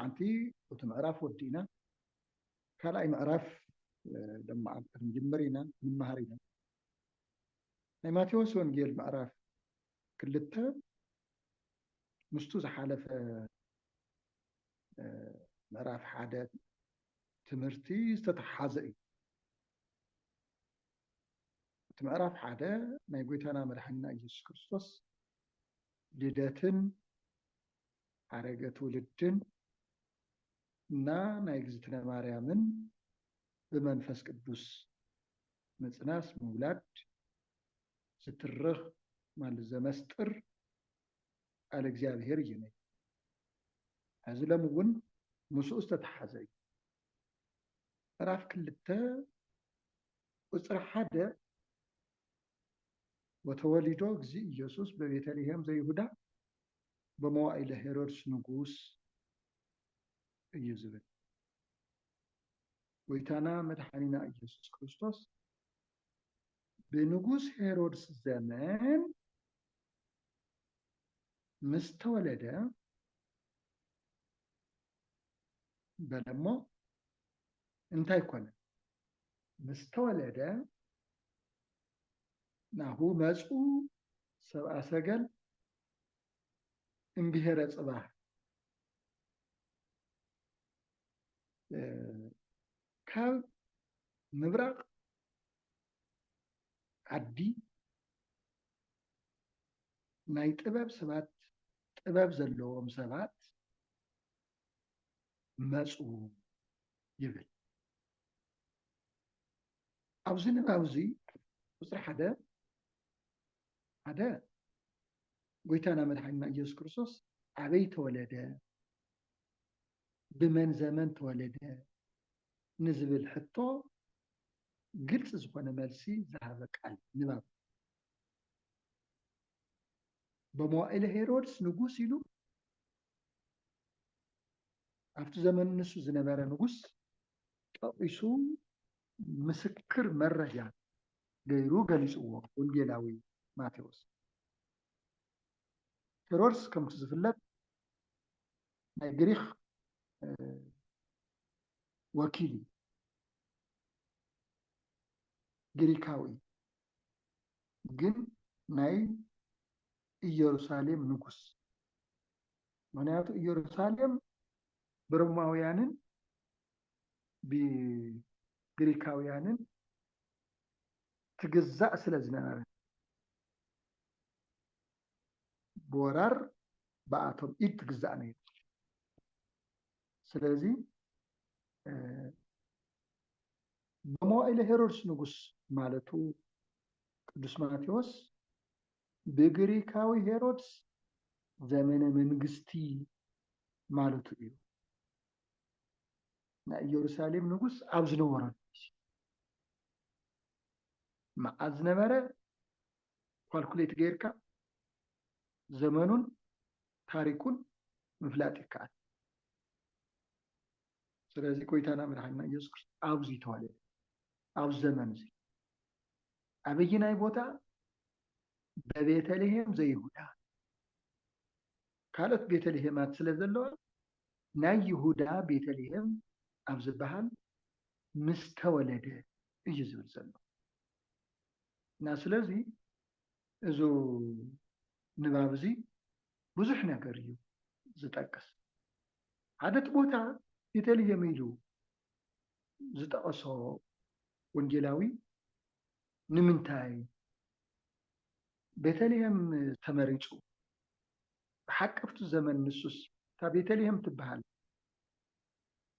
لعنتي وتمعرف ودينا كلاي معرف لما نجمرينا من مهارينا ماتيوس ونجيل معرف كلتا مستوز حالف معرف حادث تمرتي استتحازئي تمعرف حدا ما يقولتنا مدحنا يسوع كريستوس لداتن حرقة ولدن نا يجزتنا مريمن بمنفس قدوس مصناس مولاد سترخ مال زمستر على እግዚአብሔር ይነይ አዝለምውን ሙሱስ ተተሐዘይ ራፍ ክልተ ቁጥር ሓደ ወተወሊዶ እግዚ ኢየሱስ በቤተልሔም ዘይሁዳ በመዋዕለ ሄሮድስ ንጉስ ኢየዝብል ወይታና መድኃኒና ኢየሱስ ክርስቶስ በንጉስ ሄሮድስ ዘመን مستولده بلمو انتي كون مستولده ناهو مزقو سبع سجل انبهر صباح كال مبرق عدي ناي طباب سبات طباب زلوهم سبات مصو يبل أوزن أوزي وصر حدا قويتانا مدحنا يسوع كريستوس عبي تولده بمن زمن تولده نزبل حتى قلت زبنا مالسي ذهبك على نباب بموائل هيرودس نقوس يلو عفت زمن نسو زنبارة نقوس طقيسو مسكر مرة يعني غيرو قليسوه ونجيلاوي ماتيوس هيرودس كم تزفلت ناي قريخ وكيلي قريكاوي جن ناي ኢየሩሳሌም ንጉስ ምክንያቱ ኢየሩሳሌም በሮማውያንን በግሪካውያንን ትግዛእ ስለዝነበረ ቦራር በአቶም ኢድ ትግዛእ ነው ስለዚህ በመዋዕለ ሄሮድስ ንጉስ ማለቱ ቅዱስ ማቴዎስ በግሪካዊ ሄሮድስ ዘመነ መንግስቲ ማለቱ እዩ ና ኢየሩሳሌም ንጉስ ኣብ ዝነበረ መዓዝ ዝነበረ ካልኩሌት ጌርካ ዘመኑን ታሪኩን ምፍላጥ ይከኣል ስለዚ ቆይታና መድኃኒና ኢየሱስ ክርስቶስ ኣብዚ ተወለደ ኣብ ዘመን እዚ ኣበይናይ ቦታ በቤተልሔም ዘይሁዳ ካልኦት ቤተልሔማት ስለዘለዋ ናይ ይሁዳ ቤተልሔም ኣብ ዝበሃል ምስተወለደ እዩ ዝብል ዘሎ እና ስለዚ እዞ ንባብ እዚ ብዙሕ ነገር እዩ ዝጠቅስ ሓደት ቦታ ቤተልሔም ኢሉ ዝጠቐሶ ወንጌላዊ ንምንታይ ቤተልሔም ተመሪጹ بحقفت زمن نسوس تا ቤተልሔም ትበሃል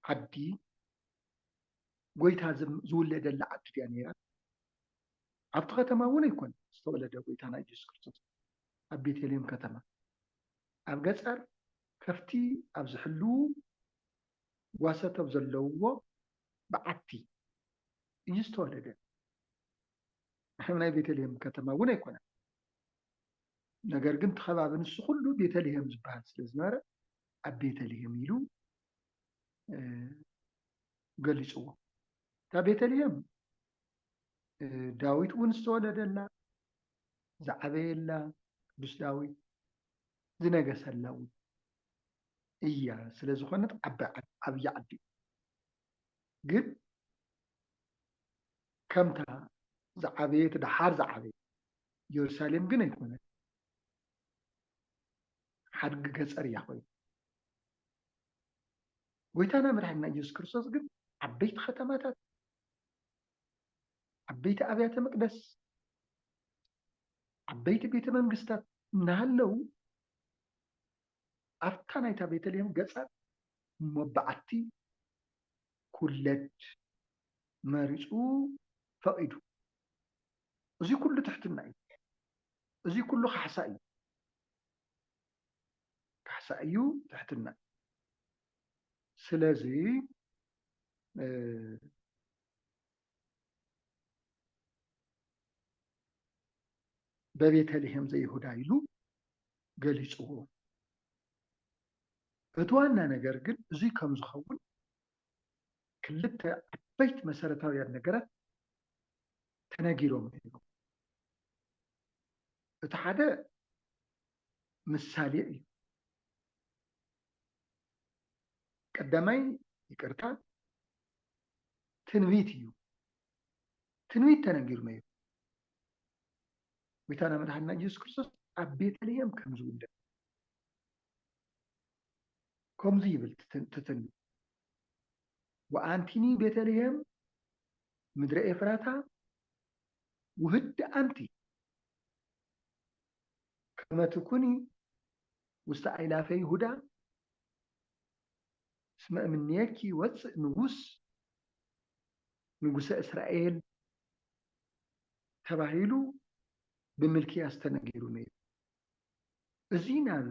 ዓዲ ጎይታ ዝውለደላ ዓዲ እያ ነይራ ኣብቲ ከተማ እውን ኣይኮነ ዝተወለደ ጎይታና ኢየሱስ ክርስቶስ ኣብ ቤተልሔም ከተማ ኣብ ገጠር ከፍቲ ኣብ ዝሕሉ ጓሰቶም ዘለውዎ በዓቲ እዩ ዝተወለደ ናይ ቤተልሔም ከተማ እውን ኣይኮነ ነገር ግን ተኸባቢ ንሱ ሁሉ ቤተልሔም ዝበሃል ስለዝነበረ ኣብ ቤተልሔም ኢሉ ገሊፅዎ እታ ቤተልሔም ዳዊት እውን ዝተወለደላ ዝዓበየላ ቅዱስ ዳዊት ዝነገሰላ እውን እያ ስለ ዝኾነት ዓብይ ዓዲ ግን ከምታ ዝዓበየት ድሓር ዝዓበየት ኢየሩሳሌም ግን ኣይኮነት ሓድጊ ገጠር እያ ኮይና ጎይታና መድሓኒትና ኢየሱስ ክርስቶስ ግን ዓበይቲ ከተማታት ዓበይቲ ኣብያተ መቅደስ ዓበይቲ ቤተ መንግስታት እናሃለው ኣብታ ናይታ ቤተልሔም ገጠር መባዓቲ ኩለት መሪፁ ፈቂዱ እዚ ኩሉ ትሕትና እዩ እዚ ኩሉ ካሕሳ እዩ ትሕትና ስለዚ በቤተልሔም ዘይሁዳ ኢሉ ገሊፅዎ እቲ ዋና ነገር ግን እዚ ከም ዝኸውን ክልተ ዓበይቲ መሰረታውያን ነገራት ተነጊሮም ነይሮም እቲ ሓደ ምሳሌ እዩ ቀዳማይ ይቅርታ ትንቢት እዩ ትንቢት ተነጊሩ ነይሩ ጎይታና መድሓኒትና ኢየሱስ ክርስቶስ ኣብ ቤተልሔም ከም ዝውለድ ከምዚ ይብል ትንቢት ወአንቲኒ ቤተልሔም ምድረ ኤፍራታ ውህድ አንቲ ከመ ትኩኒ ውስተ አእላፈ ይሁዳ እስመ እምኔኪ ይወፅእ ንጉሰ እስራኤል ተባሂሉ ብምልክያስ ተነጊሩ ነይሩ እዚ ናብ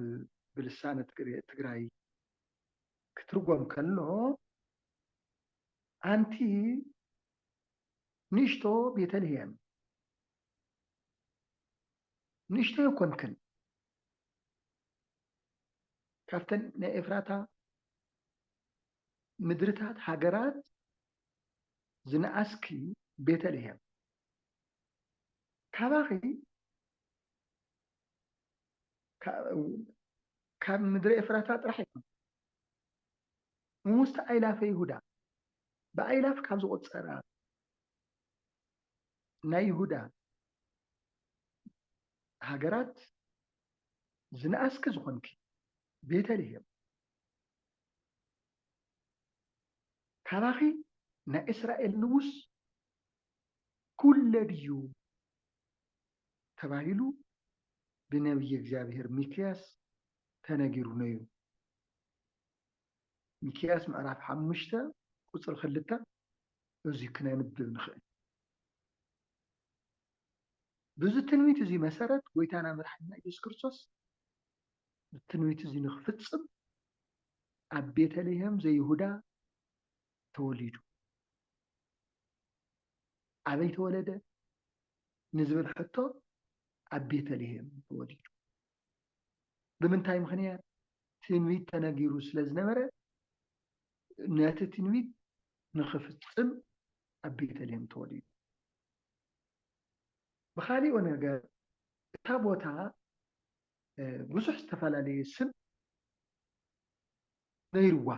ብልሳነ ትግራይ ክትርጎም ከሎ አንቲ ንእሽቶ ቤተልሔም ንእሽቶ ይኮንክን ካብተን ናይ ኤፍራታ ምድርታት ሃገራት ዝነኣስኪ ቤተልሔም ካባኺ ካብ ምድሪ ኤፍራታ ጥራሕ ይኮን ውስተ አእላፈ ይሁዳ ብኣእላፍ ካብ ዝቁፀራ ናይ ይሁዳ ሃገራት ዝነኣስኪ ዝኾንኪ ቤተልሔም ካባኺ ናይ እስራኤል ንጉስ ኩለድ እዩ ተባሂሉ ብነቢይ እግዚአብሔር ሚክያስ ተነጊሩ ነይሩ ሚክያስ ምዕራፍ 5 ቁፅሪ 2 እዚ ክነንብብ ንኽእል ብዙ ትንቢት እዚ መሰረት ጎይታና መድሓኒትና ኢየሱስ ክርስቶስ ትንቢት እዚ ንክፍፅም ኣብ ቤተልሔም ዘይሁዳ ተወሊዱ ኣበይ ተወለደ ንዝብል ሕቶ ኣብ ቤተልሔም ተወሊዱ ብምንታይ ምክንያት ትንቢት ተነጊሩ ስለ ዝነበረ ነቲ ትንቢት ንክፍፅም ኣብ ቤተልሔም ተወሊዱ ብካሊእ ነገር እታ ቦታ ብዙሕ ዝተፈላለየ ስም ነይርዋ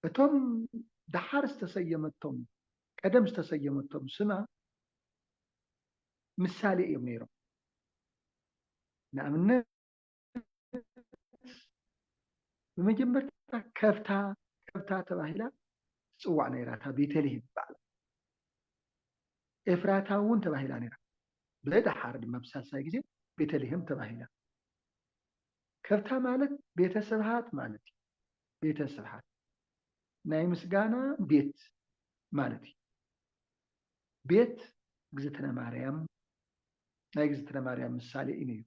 እቶም ድሓር ዝተሰየመቶም ቀደም ዝተሰየመቶም ስማ ምሳሌ እዮም ነይሮም ንኣብነት ብመጀመርታ ከብታ ተባሂላ ትፅዋዕ ነይራ እታ ቤተልሔም በዓላ ኤፍራታ እውን ተባሂላ ነይራ ብድሓር ድማ ብሳልሳይ ግዜ ቤተልሔም ተባሂላ ከብታ ማለት ቤተሰብሃት ማለት እዩ ቤተሰብሃት ናይ ምስጋና ቤት ማለት እዩ ቤት እግዝእትነ ማርያም ናይ እግዝእትነ ማርያም ምሳሌ እዩ ነይሩ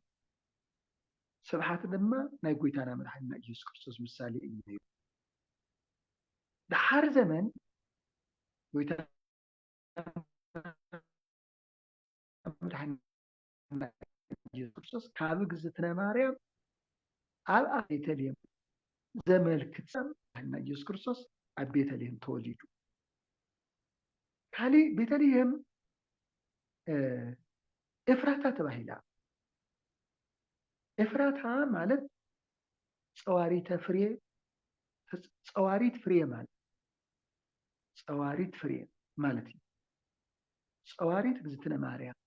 ስብሓት ድማ ናይ ጎይታና መድሓኒትና ኢየሱስ ክርስቶስ ምሳሌ እዩ ነይሩ ድሓር ዘመን ጎይታና መድሓኒትና ኢየሱስ ክርስቶስ ካብ እግዝእትነ ማርያም ኣብ ቤተልሔም ዘመልክት መድሓኒትና ኢየሱስ ክርስቶስ ኣብ ቤተልሔም ተወሊዱ ካሊእ ቤተልሔም ኤፍራታ ተባሂላ ኤፍራታ ማለት ፀዋሪተ ፍሬ ፀዋሪት ፍሬ ማለት ፀዋሪት ፍሬ ማለት እዩ ፀዋሪት እግዝእትነ ማርያም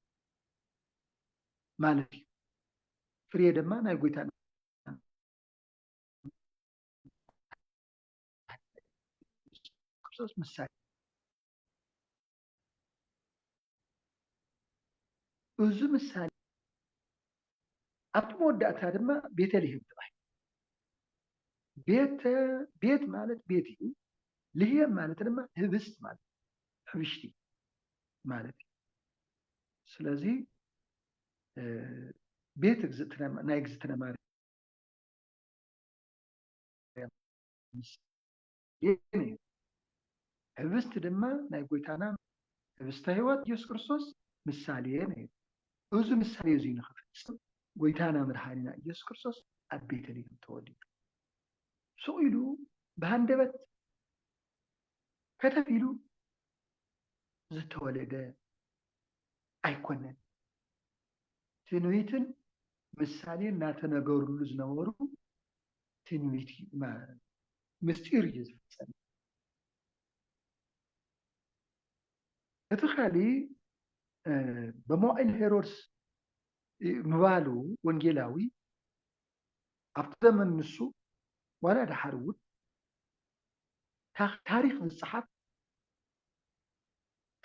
ማለት እዩ ፍሬ ድማ ናይ ጎይታና ክርስቶስ ምሳሌ እዚ ምሳሌ ኣብቲ መወዳእታ ድማ ቤተልሔም ተባሂሉ ቤት ማለት ቤት እዩ ልህየም ማለት ድማ ህብስት ማለት ህብሽቲ ማለት እዩ ስለዚ ቤት ናይ እግዝእትነ ማርያም እዩ ህብስት ድማ ናይ ጎይታና ህብስተ ህይወት ኢየሱስ ክርስቶስ ምሳሌ ነይሩ እዚ ምሳሌ እዚ ንኽፍፅም ጎይታና መድሓኒና ኢየሱስ ክርስቶስ ኣብ ቤተልሔም ተወሊዱ ስቕ ኢሉ ብሃንደበት ከተፍ ኢሉ ዝተወለደ ኣይኮነን ትንቢትን ምሳሌ እናተነገሩሉ ዝነበሩ ትንቢት ምስጢር እዩ ዝፍፀም እቲ ካሊእ በመዋዕል ሄሮድስ ምባሉ ወንጌላዊ ኣብቲ ዘመን ንሱ ዋላ ድሓር እውን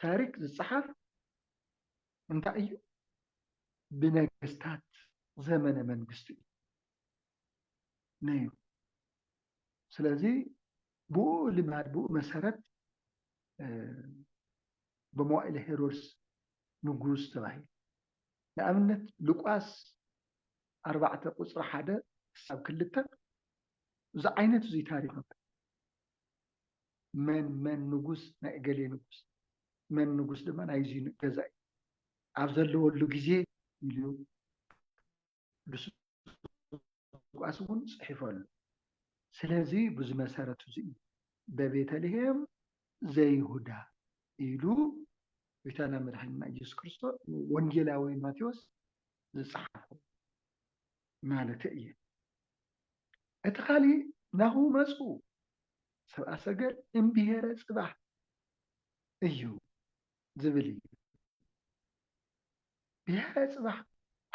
ታሪክ ዝፀሓፍ እንታይ እዩ ብነገስታት ዘመነ መንግስቲ እዩ ነይሩ ስለዚ ብኡ ልማድ ብኡ መሰረት በመዋዕል ሄሮድስ ንጉስ ተባሂሉ ንኣብነት ሉቃስ 4:1 ክሳብ 2 እዚ ዓይነት እዚ ታሪክ መን ንጉስ ናይ እገሌ ንጉስ መን ንጉስ ድማ ናይ እዚ ገዛ እዩ ኣብ ዘለወሉ ግዜ ኢሉ ሉቃስ እውን ፅሒፈሉ ስለዚ ብዚ መሰረት እዚ እዩ በቤተልሔም ዘይሁዳ ኢሉ ጎይታና መድሓኒና ኢየሱስ ክርስቶስ ወንጌላዊ ማቴዎስ ዝፀሓፎ ማለት እዩ እቲ ካሊእ ናሁ መፁ ሰብአ ሰገል እምብሄረ ፅባሕ እዩ ዝብል እዩ ብሄረ ፅባሕ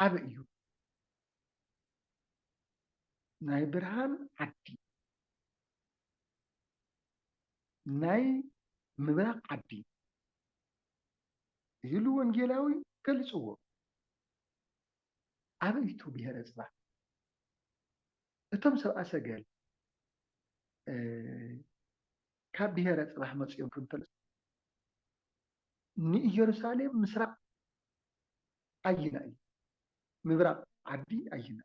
ኣበይ እዩ ናይ ብርሃን ዓዲ ናይ ምብራቅ ዓዲ ኢሉ ወንጌላዊ ገሊፅዎ ኣበይ እዩ ብሄረ ፅባሕ እቶም ሰብአ ሰገል ካብ ብሄረ ፅባሕ መፅኦም ክንተለስ ንኢየሩሳሌም ምስራቅ ኣይና እዩ ምብራቅ ዓዲ ኣይና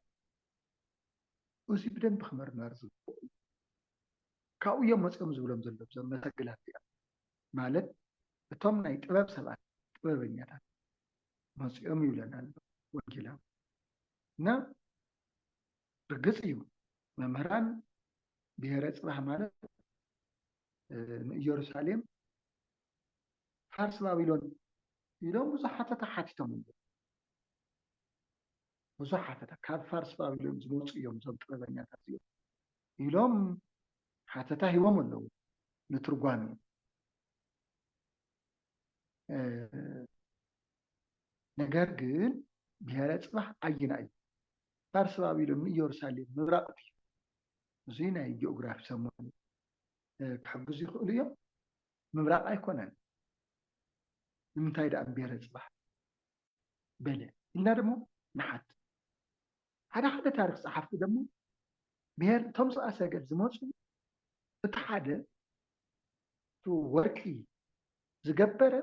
እዚ ብደንቢ ክምርመር ዝግብኦ እዩ ካብኡ እዮም መፅኦም ዝብሎም ዘሎ ዞም መሰግላት እዚኦም ማለት እቶም ናይ ጥበብ ሰባት ጥበበኛታት መፅኦም ይብለና ኣሎ ወንጌላዊ እና ርግፅ እዩ መምህራን ብሄረ ፅባሕ ማለት ንኢየሩሳሌም ፋርስ ባቢሎን ኢሎም ብዙሓት ሓቲቶም ብዙሓት ካብ ፋርስ ባቢሎን ዝመፁ እዮም ዞም ጥበበኛታት እዚኦም ኢሎም ሓተታ ሂቦም ኣለዉ ንትርጓሚ ነገር ግን ብሄረ ፅባሕ ኣይና እዩ ፋርስ ባቢሎን ንኢየሩሳሌም ምብራቅ እዩ እዚ ናይ ጂኦግራፊ ሰሞን ክሕግዙ ይኽእሉ እዮም ምብራቅ ኣይኮነን ንምንታይ ደኣ ብሄረ ፅባሕ በለ ኢልና ደሞ ንሓት ሓደ ታሪክ ፀሓፍቲ ደሞ እቶም ሰብአ ሰገል ዝመፁ እቲ ሓደ ወርቂ ዝገበረ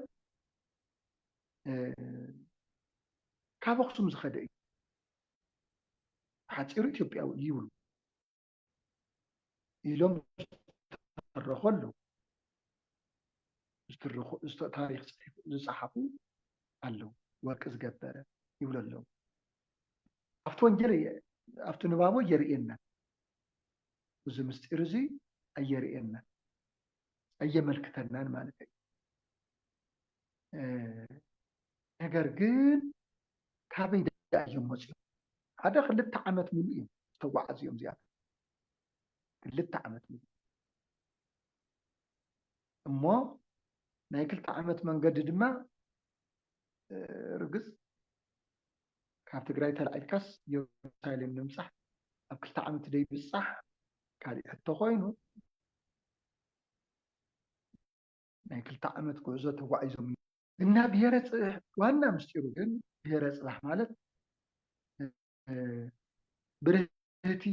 ካብ ኣክሱም ዝኸደ እዩ ሓፂሩ ኢትዮጵያዊ ይብሉ ኢሎም ዝተረኹ ኣለዉ ታሪክ ዝፀሓፉ ኣለዉ ወርቂ ዝገበረ ይብሉ ኣለዉ ኣብቲ ወንጌል ኣብቲ ንባቦ የርእየና እዚ ምስጢር እዚ ኣየርእየና ኣየመልክተናን ማለት እዩ ነገር ግን ካበይ ዳ እዮም መፅኦም ሓደ 2 ዓመት ሙሉ እዮም ዝተጓዓዙ እዮም እዚኣቶም ክልተ ዓመት እሞ ናይ 2 ዓመት መንገዲ ድማ ርግፅ ካብ ትግራይ ተላዒልካስ ኢየሩሳሌም ንምብፃሕ ኣብ 2 ዓመት ደይብፃሕ ካሊእ ሕቶ ኮይኑ ናይ 2 ዓመት ጉዕዞ ተጓዒዞም እና ብሄረ ፅባሕ ዋና ምስጢሩ ግን ብሄረ ፅባሕ ማለት ብርህቲ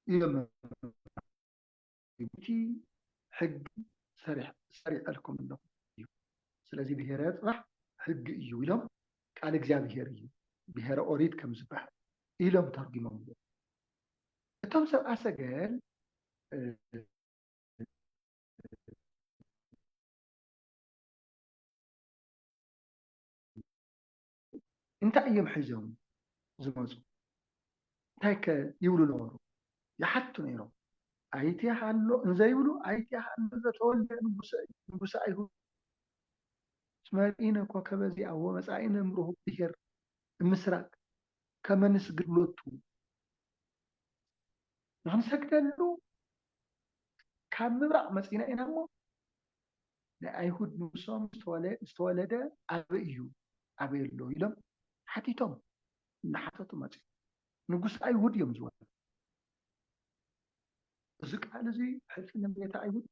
እዮም ሕጊ ሰሪዐልኩም ኣለኹ እዩ። ስለዚ ብሄረ ፅባሕ ሕጊ እዩ ኢሎም ቃል እግዚኣብሄር እዩ ብሄረ ኦሪት ከም ዝበሃል ኢሎም ተርጊሞም እዮም። እቶም ሰብኣ ሰገል እንታይ እዮም ሒዞም ዝመፁ? እንታይ ከ ይብሉ ነበሩ? ይሓቱ ነይሮም ኣይቲሃ ኣሎ እንዘይብሉ ኣይቲሃ ኣሎ ዘተወልደ ንጉሰ ኣይሁድ እስመ ኮከበ ዚአሁ ወመጻኢነ እምርሁብ ብሄር ምስራቅ ከመ ንስግድ ሎቱ ንክንሰግደሉ ካብ ምብራቅ መፂና ኢና እሞ ናይ ኣይሁድ ንጉሶም ዝተወለደ ኣበይ እዩ ኣበይ ኣሎ ኢሎም ሓቲቶም እናሓተቱ መፂ ንጉስ ኣይሁድ እዮም ዝወለዱ። እዚ ቃል እዚ ሕልፊ ንቤተ ኣይሁድ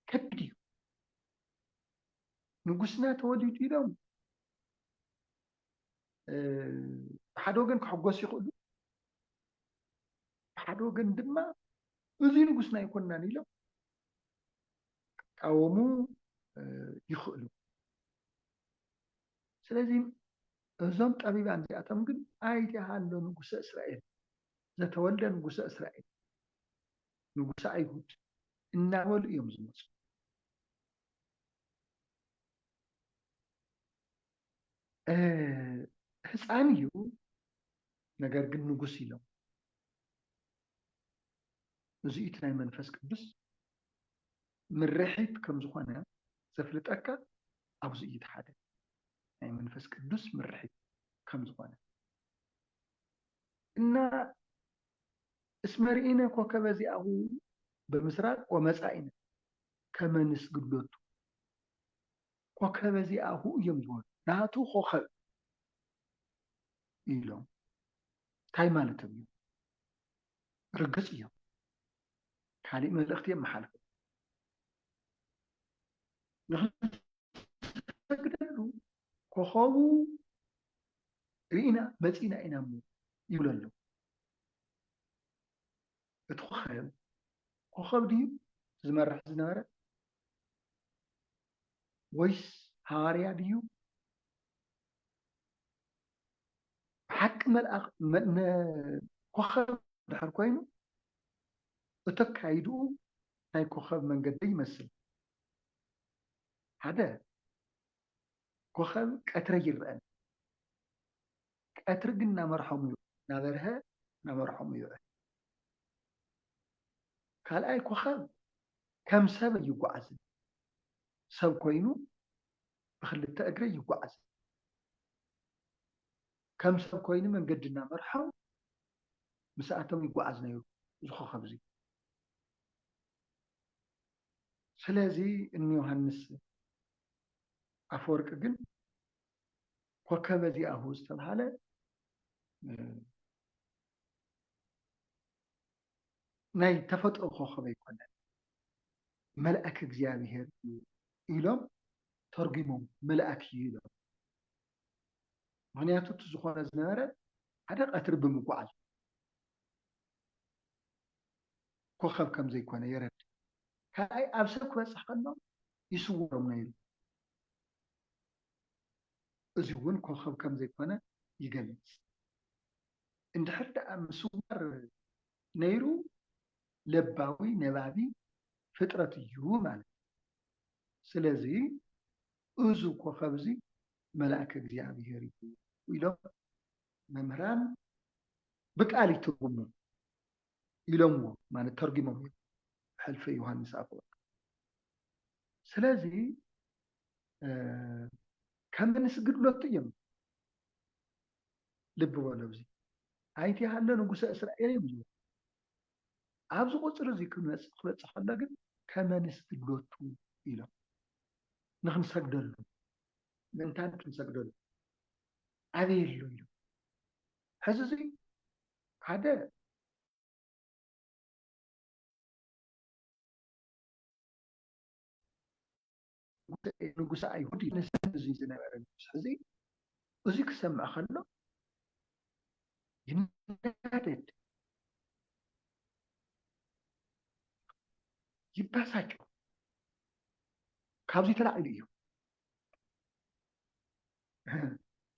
ከቢድ እዩ። ንጉስና ተወሊዱ ኢሎም ብሓደ ወገን ክሕጎሱ ይኽእሉ፣ ብሓደ ወገን ድማ እዚ ንጉስና ኣይኮናን ኢሎም ክቃወሙ ይኽእሉ። ስለዚ እዞም ጠቢባን እዚኣቶም ግን ኣይቲሃ ኣሎ ንጉሰ እስራኤል ዘተወልደ ንጉሰ እስራኤል ንጉሰ ኣይሁድ እናበሉ እዮም ዝመፁ። ህፃን እዩ ነገር ግን ንጉስ ኢሎም እዚኡ እቲ ናይ መንፈስ ቅዱስ ምርሒት ከም ዝኾነ ዘፍልጠካ ኣብዚ እዩ እቲ ሓደ ናይ መንፈስ ቅዱስ ምርሒት ከም ዝኾነ እና እስመ ርኢነ ኮከበ ዚአሁ ብምስራቅ ወመጻኢነ ከመ ንስግድ ሎቱ ኮከበ ዚአሁ እዮም ዝበሉ ናቱ ኮኸብ ኢሎም እንታይ ማለት እዩ? ርግፅ እዮም ካሊእ መልእኽቲ የመሓልፉ ንክንሰግደሉ ኮኸቡ ርኢና መፂና ኢና እሞ ይብሉ ኣለዉ። እቲ ኮኸብ ድዩ ዝመርሕ ዝነበረ ወይስ ሃዋርያ ድዩ? ብሓቂ መልኣኽ ኮኸብ ድሕር ኮይኑ እቲ ኣካይድኡ ናይ ኮኸብ መንገዲ ይመስል። ሓደ ኮኸብ ቀትሪ ይርአን ቀትሪ ግን እናመርሖም እዩ ናበርሀ እናመርሖም ይውዕል። ካልኣይ ኮኸብ ከም ሰብ ይጓዓዝን ሰብ ኮይኑ ብክልተ እግሪ ይጓዓዝ ከም ሰብ ኮይኑ መንገዲ እናመርሖም ምስኣቶም ይጓዓዝ ነይሩ እዚ ኮኸብ እዚ። ስለዚ እኒ ዮሃንስ ኣፈወርቂ ግን ኮከበ ዚአሁ ዝተባሃለ ናይ ተፈጥሮ ኮኸብ ኣይኮነን መልአክ እግዚኣብሄር እዩ ኢሎም ተርጊሞም መልአክ እዩ ኢሎም። ምክንያቱ እቲ ዝኾነ ዝነበረ ሓደ ቀትሪ ብምጓዓዝ ኮኸብ ከም ዘይኮነ የረድእ። ካልኣይ ኣብ ሰብ ክበፅሕ ከሎ ይስውሮም ነይሩ እዚ እውን ኮኸብ ከም ዘይኮነ ይገልፅ። እንድሕር ደኣ ምስዋር ነይሩ ለባዊ ነባቢ ፍጥረት እዩ ማለት እዩ። ስለዚ እዚ ኮኸብ እዚ መልአክ እግዚኣብሄር እዩ ኢሎም መምህራን ብቃል ይትርጉሙ ኢሎምዎ ማለት ተርጊሞም ሕልፊ ዮሃንስ ኣፈወርቂ ስለዚህ ከም ንስግድለቱ እዮም ልብ በሉ እዚ ኣይቲ ሃለ ንጉሰ እስራኤል እዮም ዝብሉ ኣብዚ ቁፅሪ እዚ ክበፅሕ ከሎ ግን ከመ ንስግደቱ ኢሎም ንክንሰግደሉ ምንታይ ክንሰግደሉ ኣበየሉ ኢሎም ሕዚ እዚ ሓደ ንጉሰ ኣይሁድ እዚ ዝነበረ ንጉስ ሕዚ እዚ ክሰምዕ ከሎ ይናደድ ይባሳጭ ካብዚ ተላዒሉ እዩ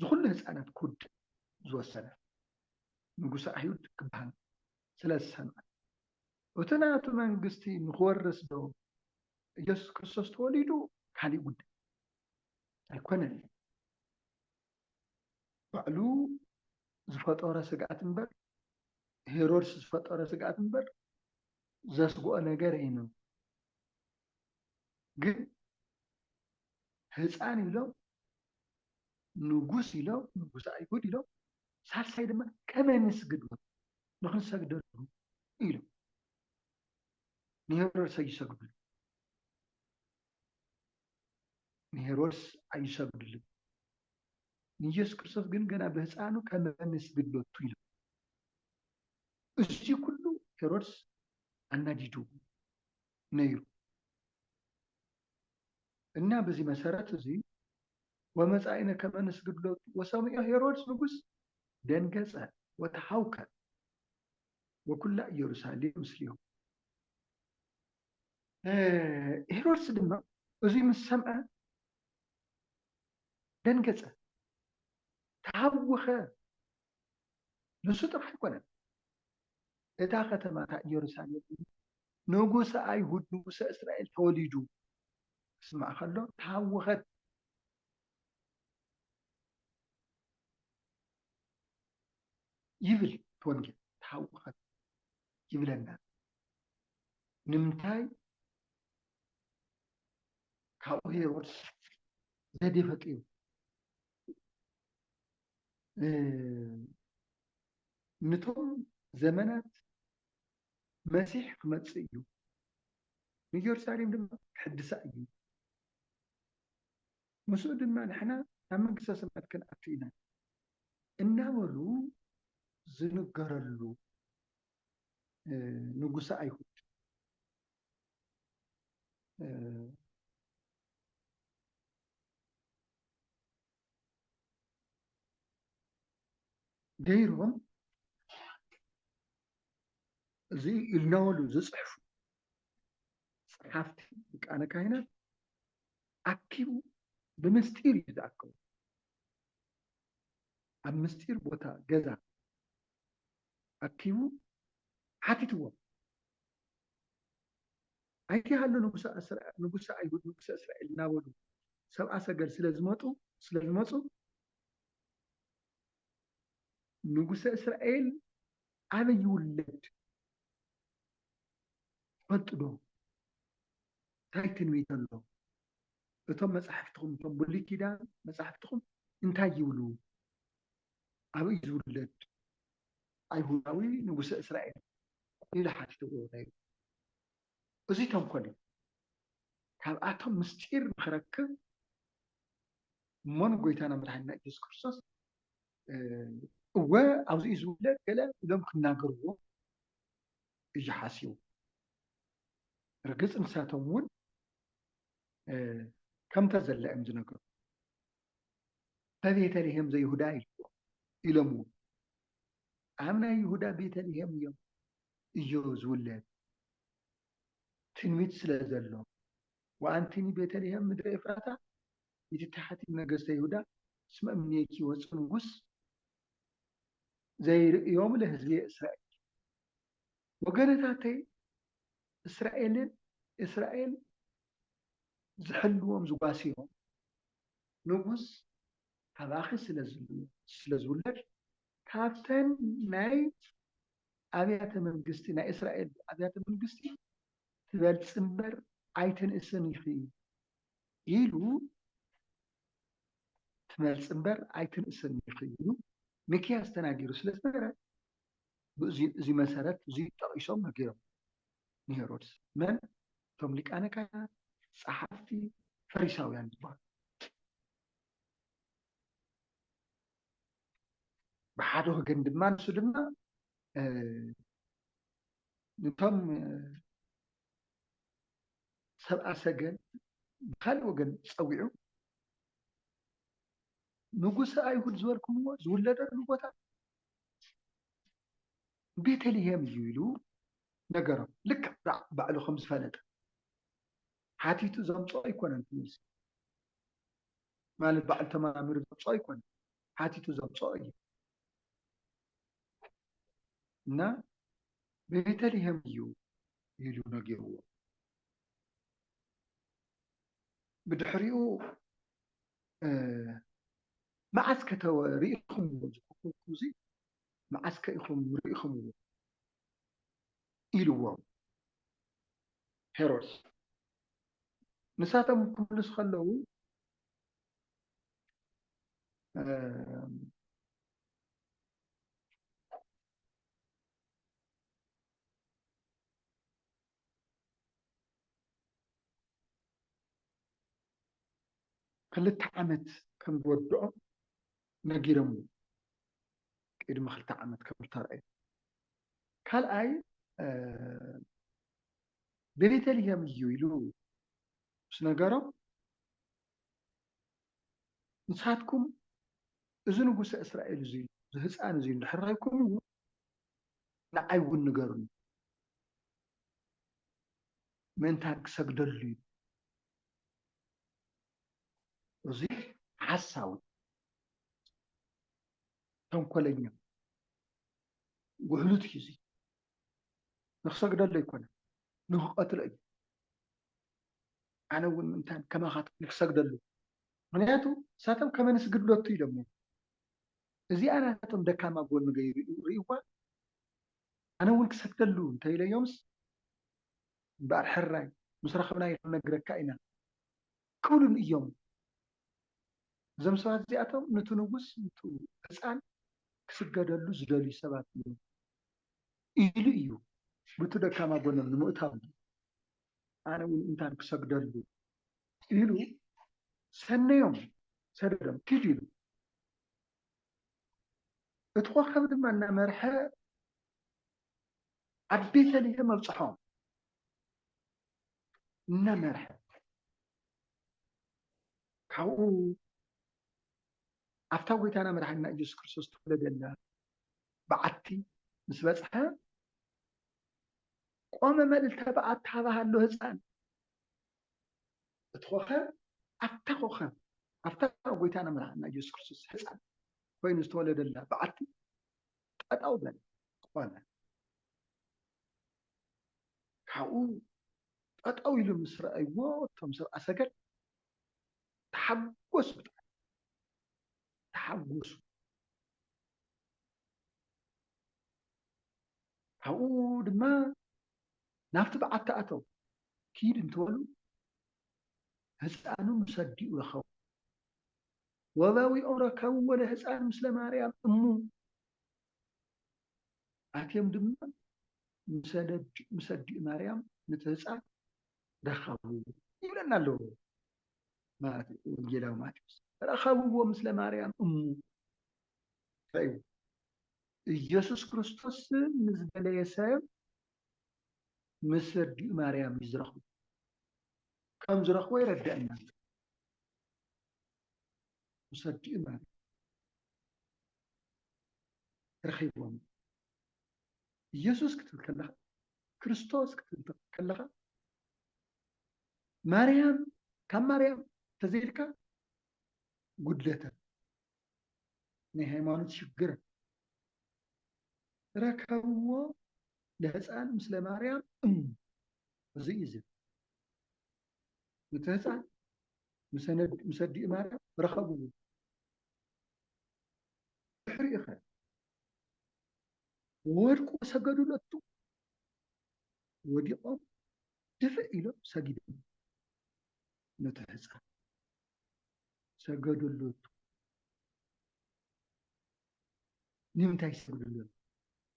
ዝኩሉ ህፃናት ኩድ ዝወሰነ ንጉሰ ኣይሁድ ክበሃል ስለ ዝሰምዐ እቲ ናቱ መንግስቲ ንክወርስ ዶ ኢየሱስ ክርስቶስ ተወሊዱ ካሊእ ጉዳይ ኣይኮነን ባዕሉ ዝፈጠረ ስግኣት እምበር ሄሮድስ ዝፈጠረ ስግኣት እምበር ዘስግኦ ነገር እዩ ግን ህፃን ኢሎም ንጉስ ኢሎም ንጉሰ ኣይሁድ ኢሎም ሳልሳይ ድማ ከመ ንስግድ ንክንሰግደሉ ኢሎም ንሄሮድስ ኣይሰግዱሉ ንሄሮድስ ኣይሰግዱሉ ንኢየሱስ ክርስቶስ ግን ገና ብህፃኑ ከመ ንስግደቱ ኢሎም እዚ ኩሉ ሄሮድስ አናዲዱ ነይሩ እና በዚህ መሰረት እዚ ወመፃኢነ ከመ ንስግደቱ ወሰምዖ ሄሮድስ ንጉስ ደንገፀ ወተሃውከ ወኩላ ኢየሩሳሌም ምስሊሁ ሄሮድስ ድማ እዚ ምስ ሰምዐ ደንገፀ ተሃወኸ ንሱ ጥራሕ ኣይኮነን እታ ከተማታ ኢየሩሳሌም ንጉሰ ኣይሁድ ንጉሰ እስራኤል ተወሊዱ ስማዕ ከሎ ተሃወኸት ይብል ወንጌል ተሃወኸት ይብለና ንምንታይ ካብኡ ሄሮድስ ዘዴ ፈጢሩ ነቶም ዘመናት መሲሕ ክመፅእ እዩ ንኢየሩሳሌም ድማ ክሕድሳ እዩ ምስኡ ድማ ንሕና ኣብ መንግስተ ሰማያት ክንኣቱ ኢና እናበሉ ዝንገረሉ ንጉሰ ኣይሁድ ገይሮም እዚ ኢልናበሉ ዝፅሕፉ ፀሓፍቲ ሊቃነ ካህናት ኣኪቡ ብምስጢር እዩ ዝኣከቡ ኣብ ምስጢር ቦታ ገዛ ኣኪቡ ሓቲትዎም ኣይከሃሉ ንጉሰ ኣይሁድ ንጉሰ እስራኤል እናበሉ ሰብኣ ሰገል ስለዝመፁ ንጉሰ እስራኤል ኣበይ ይውለድ ትፈልጡ ዶ እንታይ ትንቢት ኣሎ እቶም መፅሓፍትኩም እቶም ብሉይ ኪዳን መፅሓፍትኩም እንታይ ይብሉ ኣበይ ዝውለድ ኣይሁዳዊ ንጉሰ እስራኤል ኢሉ ሓቲትዎ ነይሩ እዚ ተንኮል እዩ ካብኣቶም ምስጢር ንክረክብ እሞን ጎይታና መድሓኒና ኢየሱስ ክርስቶስ እወ ኣብዚ እዩ ዝውለድ ገለ ኢሎም ክናገርዎ እዩ ሓሲቡ ርግፅ ንሳቶም እውን ከምተ ዘለ እዮም ዝነገሩ በቤተልሔም ዘይሁዳ ኢሎም እውን ኣብ ናይ ይሁዳ ቤተልሔም እዮም እዩ ዝውለድ ትንቢት ስለ ዘሎ ወኣንቲኒ ቤተልሔም ምድሪ ኤፍራታ ይትታሓቲ ነገስተ ይሁዳ እስመ እምኔኪ ወፅእ ንጉስ ዘይርእዮም ለህዝቢ እስራኤል ወገነታተይ እስራኤል ዝሕልዎም ዝጓሲሮም ንጉስ ካባኺ ስለ ዝውለድ ካብተን ናይ ኣብያተ መንግስቲ ናይ እስራኤል ኣብያተ መንግስቲ ትበልፅ እምበር ኣይትንእስን ኢኺ ኢሉ ትመልስ እምበር ኣይትንእሰኒ ይኽእሉ ሚክያስ ተናጊሩ ስለ ዝነበረ እዚ መሰረት እዚ ጠቂሶም ነጊሮም ንሄሮድስ መን እቶም ሊቃነ ካህናት ጸሓፍቲ ፈሪሳውያን ዝበሃሉ ብሓደ ወገን ድማ ንሱ ድማ ነቶም ሰብኣ ሰገል ብካሊእ ወገን ፀዊዑ ንጉሰ ኣይሁድ ዝበልኩምዎ ዝውለደሉ ቦታ ቤተልሔም እዩ ኢሉ ነገሮም ልክዕ ባዕሉ ከም ዝፈለጠ ሓቲቱ ዘምፅኦ ኣይኮነን ትምልሲ ማለት ባዕሉ ተመራሚሩ ዘምፅኦ ኣይኮነን ሓቲቱ ዘምፅኦ እዩ እና ቤተልሔም እዩ ኢሉ ነጊርዎ ብድሕሪኡ መዓዝ ርኢኹምዎ ዝኮኩ እዚ መዓዝ ኢኹም ርኢኹምዎ ኢልዎ ሄሮድስ ንሳቶም ክምልሱ ከለዉ ክልተ ዓመት ከም ዝወድኦ ነጊሮም ቅድሚ 2 ዓመት ከም ዝተርአዩ ካልኣይ በቤተልሔም እዩ ኢሉ ምስ ነገሮም ንሳትኩም እዚ ንጉሰ እስራኤል እዚ ህፃን እዚ እንድሕር ረኺብኩምዎ ንዓይ እውን ንገሩኒ ምእንታን ክሰግደሉ እዩ እዚ ሓሳዊ ተንኮለኛ ውህሉት እዩ እዚ ንክሰግደሉ ኣይኮነን ንክቀትሎ እዩ ኣነ እውን ምእንታን ከማኻት ንክሰግደሉ ምክንያቱ ንሳቶም ከመ ንስግድለቱ ኢሎም እዚኣ ናቶም ደካማ ጎኒ ርእይዋ ኣነ እውን ክሰግደሉ እንተኢለዮምስ እምበኣር ሕራይ ምስ ረኸብናዮ ክነግረካ ኢና ክብሉን እዮም እዞም ሰባት እዚኣቶም ነቲ ንጉስ ነቲ ህፃን ክስገደሉ ዝደልዩ ሰባት እዮም ኢሉ እዩ ብቱ ደካማ ጎኖም ንምእታው ኣነ እውን እንታን ክሰግደሉ ኢሉ ሰነዮም ሰደዶም ኪድ ኢሉ እቲ ኮኸብ ድማ እናመርሐ ኣብ ቤተልሔም ኣብፅሖም እናመርሐ ካብኡ ኣብታ ጎይታና መድሓኒትና ኢየሱስ ክርስቶስ ተወለደላ በዓቲ ምስ በፅሐ ቆመ መልእልተ በዓቲ ሃባሃሎ ህፃን እቲ ኮኸብ ኣብታ ጎይታና መድሓኒትና ኢየሱስ ክርስቶስ ህፃን ኮይኑ ዝተወለደላ በዓቲ ጠጠው በለ ቆመ ካብኡ ጠጠው ኢሉ ምስ ረኣይዎ እቶም ሰብኣ ሰገል ተሓጎሱ ተሓጎሱ ካብኡ ድማ ናብቲ በዓቲ ኣተው ኪድ እንትበሉ ህፃኑ ምስ ኣዲኡ ረኸቡ ወባዊኦም ረከብዎ ለህፃን ምስለ ማርያም እሙ ኣትዮም ድማ ምስ ኣዲኡ ማርያም ነቲ ህፃን ረኸቡ ይብለና ኣለዎ ወንጌላዊ ማቴዎስ ረኸብዎ ምስለ ማርያም እሙ እዩ ኢየሱስ ክርስቶስ ንዝደለየ ሰብ ምስ ኣዲኡ ማርያም እዩ ዝረኽቡ ከም ዝረኽቦ ይረድአና ምስ ኣዲኡ ማርያም ረኺቦም ኢየሱስ ክትብል ከለኻ ክርስቶስ ክትብል ከለኻ ማርያም ካብ ማርያም ተዘይልካ ጉድለተ ናይ ሃይማኖት ሽግር ረከብዎ ለህፃን ምስለ ማርያም እሙ እዚ እዩ ዝብል እቲ ህፃን ምስ ኣዲኡ ማርያም ረኸብዎ ድሕሪኡ ኸ ወድቁ ሰገዱለቱ ወዲቆም ድፍእ ኢሎም ሰጊዶም ነቲ ህፃን سجدوا نمتى سجدوا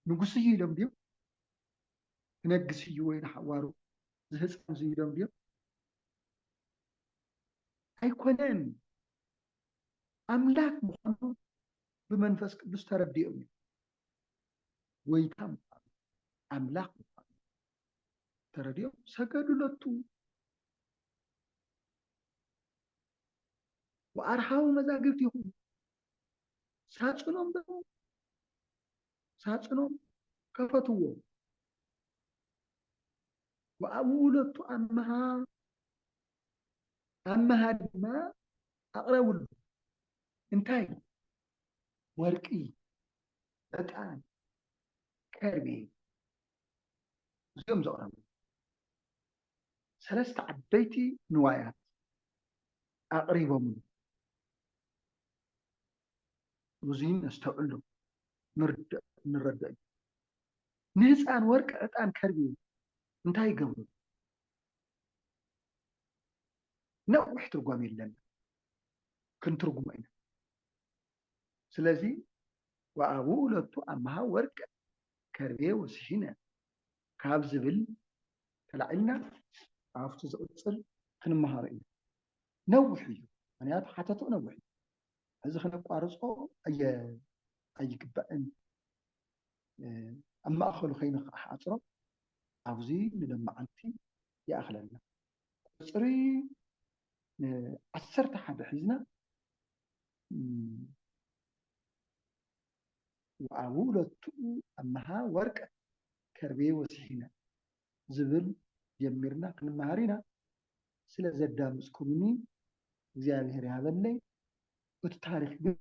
نقصي لهم ديو نقصي وين حوارو زهز زي لهم ديو أيقونن أملاك محمد بمنفس قدس ترديهم ويتم أملاك محمد ترديهم سجدوا له وأرحاو مزاجتهم ساتنهم كفتوه وأولت أمها دما أقرأوا له انتهي ورقي أتان كربي زيهم زورم ثلاثة عبيتي نوايات أقريبهم وزين نستقلهم نرد نهزان ورق أتان كربي انتهي قبل نوح ترقم لنا كنت ترقم أين سلازي وأولت أمها ورق كربي وسجينة كاب زبل تلعلنا عرفت زقصل خن مهارين نوحي أنا حتى تنوحي إذا خنا قارصو أي كبأن أما أخلو خينا حاصرة عاوزي لما أنتي يا أخلنا صري عسرت حد حزنا وأولت أمها ورق كربي وسحينا زبل جمرنا كن مهارينا سلا زدام سكومني እግዚአብሔር ያበለኝ በታሪክ ግን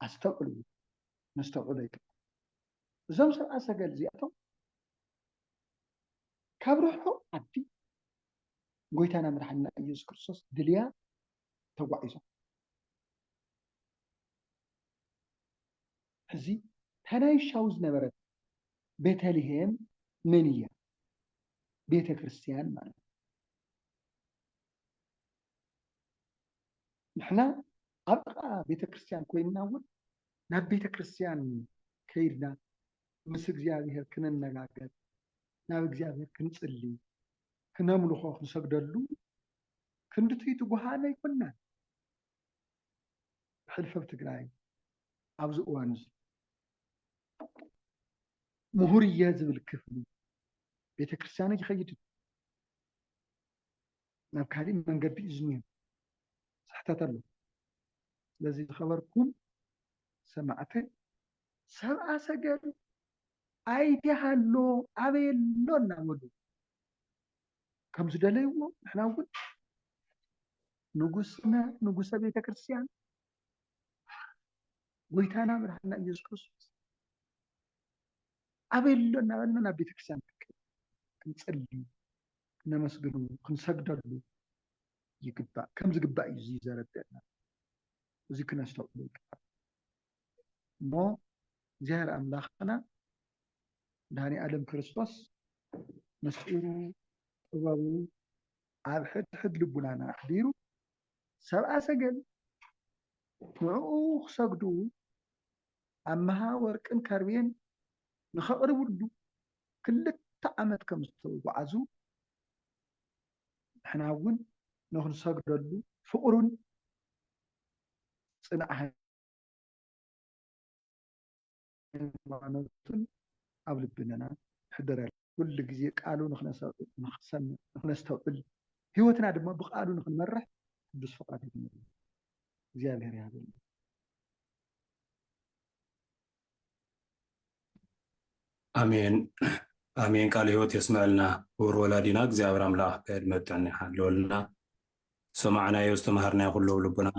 አስተውሉ ነስተውሉ ይከ እዞም ሰብአ ሰገል እዚኣቶም ካብ ሩሑ ዓዲ ጎይታና መድሓኒና ኢየሱስ ክርስቶስ ድልያ ተጓዒዞም ሕዚ ተናይሻው ዝነበረት ቤተልሔም ምን እያ ቤተ ክርስቲያን ማለት نحنا أبقى بيت كريستيان كوينا ول ناب بيت كريستيان كيرنا مسك زيادة كنا نجاعد ناب زيادة كنصلي كنا ملوخ نسجدلو كندتي تجوهنا يكوننا حلفة بتقرأي عاوز أوانز مهورية زبل الكفل بيت كريستيان يخيط ناب كاري من قد بإذنين تتلو لذي خبركم سمعته سبع سجل أيدي هلو أبيلو نعملو كم زدليو نحن نقول نقصنا بيت كريستيان ويتانا برحنا يسوع كريستوس أبيلو نعملنا بيت كريستيان كنصلي نمسجدو كنسجدلو يقبع كم زقبع يزي زردنا وزي كنا استوعبك مو زهر أملاخنا داني ألم كريستوس مسؤولو طبابو عاب حد لبنانا أحديرو سبعة سجل معوخ سجدو أمها وركن كاربين نخقر ولدو كل تعمد كم استوعب عزو احنا أول نحن سجدلو فقرن صنعها معناتن قبل بننا حضر كل جزء قالوا نحن نستوعب هيوتنا دم بقالوا نحن مرح بس فقط زيادة هذا آمين آمين قال هيوت يسمع لنا ورولادنا እግዚአብሔር አምላክ ከድመጣን ያለውልና سمعنا يستمهرنا كله لبنا